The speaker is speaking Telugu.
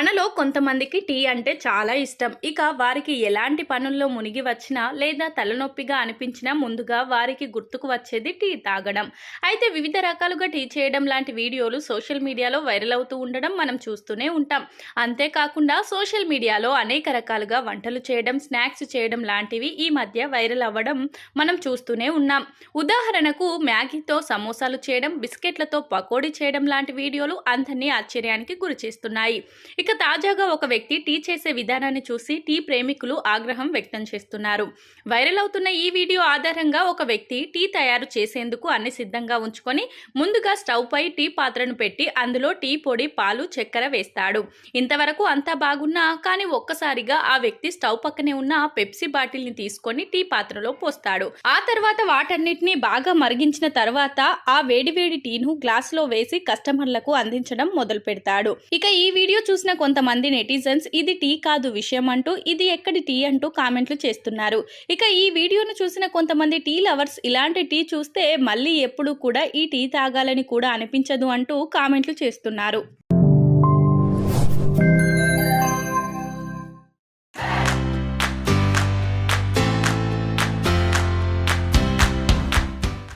మనలో కొంతమందికి టీ అంటే చాలా ఇష్టం. ఇక వారికి ఎలాంటి పనుల్లో మునిగి వచ్చినా లేదా తలనొప్పిగా అనిపించినా ముందుగా వారికి గుర్తుకు వచ్చేది టీ తాగడం. అయితే వివిధ రకాలుగా టీ చేయడం లాంటి వీడియోలు సోషల్ మీడియాలో వైరల్ అవుతూ ఉండడం మనం చూస్తూనే ఉంటాం. అంతేకాకుండా సోషల్ మీడియాలో అనేక రకాలుగా వంటలు చేయడం, స్నాక్స్ చేయడం లాంటివి ఈ మధ్య వైరల్ అవ్వడం మనం చూస్తూనే ఉన్నాం. ఉదాహరణకు మ్యాగీతో సమోసాలు చేయడం, బిస్కెట్లతో పకోడీ చేయడం లాంటి వీడియోలు అందరినీ ఆశ్చర్యానికి గురిచేస్తున్నాయి. ఇక తాజాగా ఒక వ్యక్తి టీ చేసే విధానాన్ని చూసి టీ ప్రేమికులు ఆగ్రహం వ్యక్తం చేస్తున్నారు. వైరల్ అవుతున్న ఈ వీడియో ఆధారంగా ఒక వ్యక్తి టీ తయారు చేసేందుకు అన్ని సిద్ధంగా ఉంచుకొని ముందుగా స్టవ్ పై టీ పాత్రను పెట్టి అందులో టీ పొడి, పాలు, చక్కెర వేస్తాడు. ఇంతవరకు అంతా బాగున్నా కానీ ఒక్కసారిగా ఆ వ్యక్తి స్టవ్ పక్కనే ఉన్న పెప్సీ బాటిల్ ని తీసుకొని టీ పాత్రలో పోస్తాడు. ఆ తర్వాత వాటన్నిటిని బాగా మరిగించిన తర్వాత ఆ వేడివేడి టీను గ్లాసులో వేసి కస్టమర్లకు అందించడం మొదలు పెడతాడు. ఇక ఈ వీడియో చూసిన కొంతమంది నెటిజన్స్ ఇది టీ కాదు విషయం అంటూ ఇది ఎక్కడి టీ అంటూ కామెంట్లు చేస్తున్నారు. ఇక ఈ వీడియోను చూసిన కొంతమంది టీ లవర్స్ ఇలాంటి టీ చూస్తే మళ్ళీ ఎప్పుడు కూడా ఈ టీ తాగాలని కూడా అనిపించదు అంటూ కామెంట్లు చేస్తున్నారు.